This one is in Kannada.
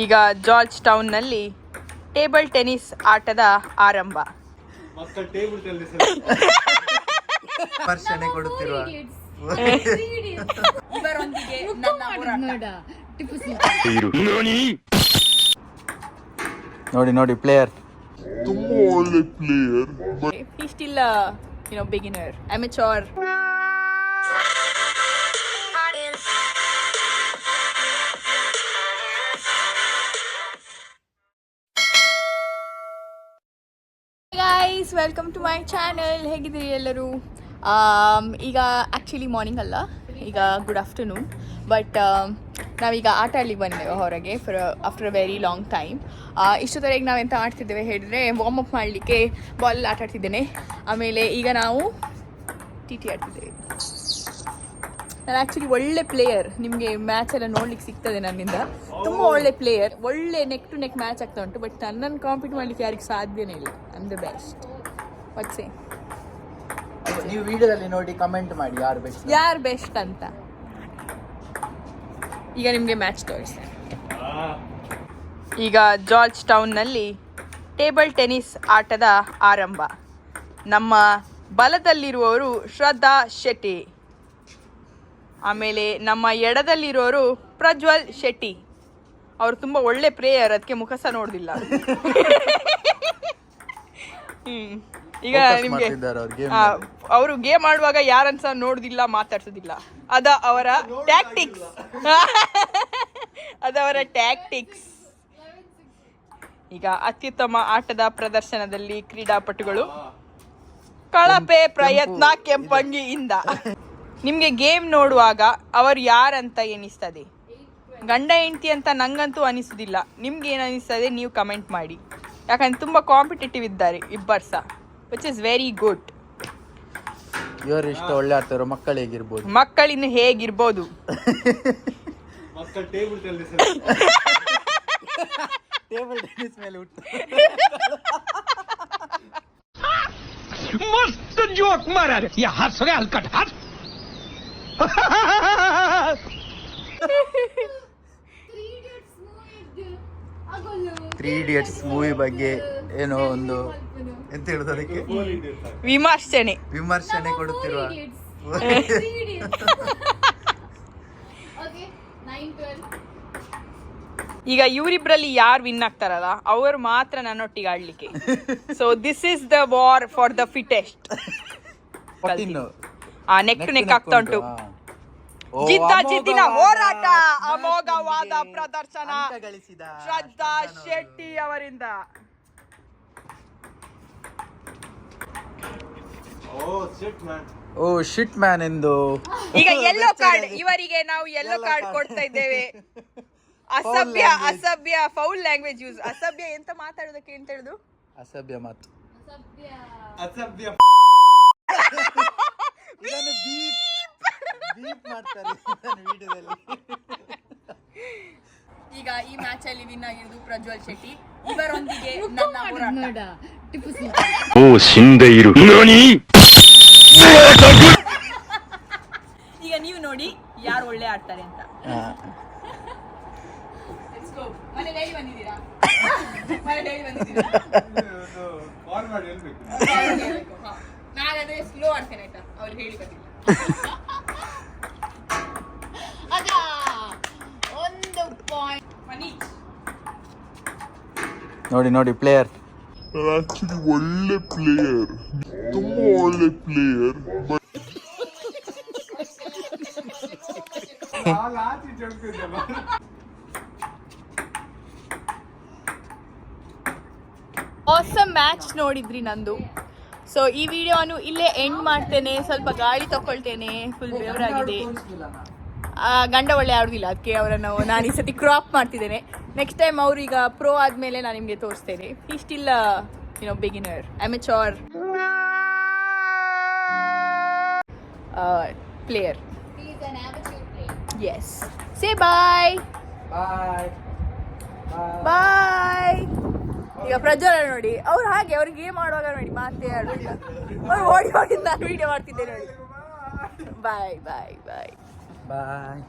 ಈಗ ಜಾರ್ಜ್ ಟೌನ್ನಲ್ಲಿ ಟೇಬಲ್ ಟೆನ್ನಿಸ್ ಆಟದ ಆರಂಭ. ಸ್ಪರ್ಶನೆ ಕೊಡುತ್ತಿರುವ ಇವರೊಂದಿಗೆ ನನ್ನ ನೋಡಿ ನೋಡಿ ಪ್ಲೇಯರ್, ತುಂಬಾ ಒಳ್ಳೆ player. He's still a beginner, amateur. Guys, welcome to my channel. ಹೇಗಿದ್ದೀರಿ ಎಲ್ಲರೂ? ಈಗ ಆ್ಯಕ್ಚುಲಿ ಮಾರ್ನಿಂಗ್ ಅಲ್ಲ, ಈಗ ಗುಡ್ ಆಫ್ಟರ್ನೂನ್. ಬಟ್ ನಾವೀಗ ಆಟ ಆಡ್ಲಿಕ್ಕೆ ಬಂದಿದ್ದೇವೆ ಹೊರಗೆ after a very long time. ಇಷ್ಟೊತ್ತರೆಗೆ ನಾವೆಂತ ಆಡ್ತಿದ್ದೇವೆ ಹೇಳಿದ್ರೆ, ವಾರ್ಮ್ ಅಪ್ ಮಾಡಲಿಕ್ಕೆ ಬಾಲ್ ಆಟ ಆಡ್ತಿದ್ದೇನೆ. ಆಮೇಲೆ ಈಗ ನಾವು ಟಿ ಆಡ್ತಿದ್ದೇವೆ. ನಾನು ಆ್ಯಕ್ಚುಲಿ ಒಳ್ಳೆ ಪ್ಲೇಯರ್, ನಿಮಗೆ ಮ್ಯಾಚ್ ಎಲ್ಲ ನೋಡ್ಲಿಕ್ಕೆ ಸಿಗ್ತದೆ ನನ್ನಿಂದ. ತುಂಬ ಒಳ್ಳೆ ಪ್ಲೇಯರ್, ಒಳ್ಳೆ ನೆಕ್ ಟು ನೆಕ್ ಮ್ಯಾಚ್ ಆಗ್ತಾ ಉಂಟು. ಬಟ್ ನನ್ನನ್ನು ಕಾಂಪೀಟ್ ಮಾಡಲಿಕ್ಕೆ ಯಾರಿಗೆ ಸಾಧ್ಯನೇ ಇಲ್ಲ. I am the best. What's ನೀವು ವಿಡಿಯೋದಲ್ಲಿ ನೋಡಿ ಕಮೆಂಟ್ ಮಾಡಿ ಯಾರು ಬೆಸ್ಟ್ ಅಂತ. ಈಗ ನಿಮಗೆ ಮ್ಯಾಚ್ ತೋರಿಸಿ. ಈಗ ಜಾರ್ಜ್ ಟೌನ್ನಲ್ಲಿ ಟೇಬಲ್ ಟೆನ್ನಿಸ್ ಆಟದ ಆರಂಭ. ನಮ್ಮ ಬಲದಲ್ಲಿರುವವರು ಶ್ರದ್ಧಾ ಶೆಟ್ಟಿ, ಆಮೇಲೆ ನಮ್ಮ ಎಡದಲ್ಲಿರೋರು ಪ್ರಜ್ವಲ್ ಶೆಟ್ಟಿ. ಅವರು ತುಂಬ ಒಳ್ಳೆ ಪ್ಲೇಯರ್, ಅದಕ್ಕೆ ಮುಖ ಸಹ ನೋಡೋದಿಲ್ಲ. ಈಗ ನಿಮಗೆ ಅವರು ಗೇಮ್ ಆಡುವಾಗ ಯಾರನ್ನು ಸಹ ನೋಡೋದಿಲ್ಲ, ಮಾತಾಡ್ಸೋದಿಲ್ಲ. ಅವರ ಟ್ಯಾಕ್ಟಿಕ್ಸ್. ಅದವರ ಟ್ಯಾಕ್ಟಿಕ್ಸ್. ಈಗ ಅತ್ಯುತ್ತಮ ಆಟದ ಪ್ರದರ್ಶನದಲ್ಲಿ ಕ್ರೀಡಾಪಟುಗಳು ಕಳಪೆ ಪ್ರಯತ್ನ ಕೆಂಪಂಗಿಯಿಂದ. ನಿಮಗೆ ಗೇಮ್ ನೋಡುವಾಗ ಅವರು ಯಾರಂತ ಎನಿಸ್ತದೆ? ಗಂಡ ಹೆಂಡತಿ ಅಂತ ನಂಗಂತೂ ಅನಿಸೋದಿಲ್ಲ. ನಿಮ್ಗೆ ಏನು ಅನಿಸ್ತದೆ ನೀವು ಕಮೆಂಟ್ ಮಾಡಿ. ಯಾಕಂದ್ರೆ ತುಂಬ ಕಾಂಪಿಟೇಟಿವ್ ಇದ್ದಾರೆ ಇಬ್ಬರು ಸಹ, ವಿಚ್ ಇಸ್ ವೆರಿ ಗುಡ್. ಇವರು ಇಷ್ಟ ಒಳ್ಳೆ ಆಡ್ತಾರೋ ಮಕ್ಕಳು ಹೇಗಿರ್ಬೋದು? ಮಕ್ಕಳಿನ್ನು ಹೇಗಿರ್ಬೋದು? ಟೇಬಲ್ ಟೆನ್ನಿಸ್ ಮೇಲೆ मस्त जोक मारा रे. या हंस रे हलकट हंस. 3 Idiots ಮೂವಿ ಬಗ್ಗೆ ಏನೋ ಒಂದು ಎಂತ ಹೇಳುದು ಅದಕ್ಕೆ, ವಿಮರ್ಶನೆ ಕೊಡುತ್ತಿರುವ ಈಗ ಇವರಿಬ್ಬರಲ್ಲಿ ಯಾರು ವಿನ್ ಆಗ್ತಾರಲ್ಲ ಅವರು ಮಾತ್ರ ನನ್ನೊಟ್ಟಿಗೆ ಆಡ್ಲಿಕ್ಕೆ. So this is the war for the fittest. Neck to neck ಆಗ್ತಾ ಉಂಟು. ಜಿದ್ದಿನ ಹೋರಾಟ, ಅಮೋಘವಾದ ಪ್ರದರ್ಶನ ಶ್ರದ್ಧಾ ಶೆಟ್ಟಿ ಅವರಿಂದ. ಓ ಶಿಟ್ ಮ್ಯಾನ್ ಎಂದು ಈಗ ಯೆಲ್ಲೋ ಕಾರ್ಡ್, ಇವರಿಗೆ ನಾವು ಯೆಲ್ಲೋ ಕಾರ್ಡ್ ಕೊಡ್ತಾ ಇದ್ದೇವೆ. ಅಸಭ್ಯ ಫೌಲ್ ಲ್ಯಾಂಗ್ವೇಜ್ ಯೂಸ್. ಅಸಭ್ಯ ಎಂತ ಮಾತಾಡೋದಕ್ಕೆ ಎಂತ ಹೇಳುದು? ಅಸಭ್ಯ ಮಾತು. ಈಗ ಈ ಮ್ಯಾಚ್ ಅಲ್ಲಿ ವಿನ್ ಆಗಿರೋದು ಪ್ರಜ್ವಲ್ ಶೆಟ್ಟಿ. ಇವರೊಂದಿಗೆ ನನ್ನ ಹೋರಾಟ. ಈಗ ನೀವು ನೋಡಿ ಯಾರು ಒಳ್ಳೆ ಆಡ್ತಾರೆ ಅಂತ. ಮನೆ ಡೈಲಿ ಬಂದಿದ್ದೀರಾ? ನಾಗದೇ ಸ್ಲೋ ಆಡ್ತೇನೆ ಆಯ್ತಾ, ಅವ್ರಿಗೆ ಹೇಳಿ ಬಂದಿಲ್ಲ. ಒಂದು ಪಾಯಿಂಟ್. ನೋಡಿ ನೋಡಿ ಪ್ಲೇಯರ್, ಆಕ್ಚುಲಿ ಒಳ್ಳೆ ಪ್ಲೇಯರ್, ತುಂಬಾ ಒಳ್ಳೆ ಪ್ಲೇಯರ್. ಆಸಮ್ ಮ್ಯಾಚ್ ನೋಡಿದ್ರಿ ನಂದು. ಸೊ ಈ ವಿಡಿಯೋನು ಇಲ್ಲೇ ಎಂಡ್ ಮಾಡ್ತೇನೆ. ಸ್ವಲ್ಪ ಗಾಳಿ ತಗೊಳ್ತೇನೆ, ಫುಲ್ ಬೆವರಾಗಿದೆ. ಗಂಡ ಒಳ್ಳೆ ಆಡುದಿಲ್ಲ, ಅದಕ್ಕೆ ಅವರನ್ನು ನಾನು ಈ ಸತಿ ಕ್ರಾಪ್ ಮಾಡ್ತಿದ್ದೇನೆ. ನೆಕ್ಸ್ಟ್ ಟೈಮ್ ಅವ್ರು ಈಗ ಪ್ರೋ ಆದಮೇಲೆ ನಾನು ನಿಮಗೆ ತೋರಿಸ್ತೇನೆ. ಈ still beginner, amateur player. Yes, say bye bye. ಈಗ ಪ್ರಜ್ವಲ್ ನೋಡಿ, ಅವ್ರು ಹಾಗೆ ಅವ್ರಿಗೆ ಗೇಮ್ ಆಡುವಾಗ ನೋಡಿ ಮಾತೇ ಆಡೋದಿಲ್ಲ. ಅವ್ರು ಓಡಿ ಹೋಗಿದ್ದು ನಾನು ವಿಡಿಯೋ ಮಾಡ್ತಿದ್ದೆ ನೋಡಿ. ಬಾಯ್ ಬಾಯ್ ಬಾಯ್ ಬಾಯ್.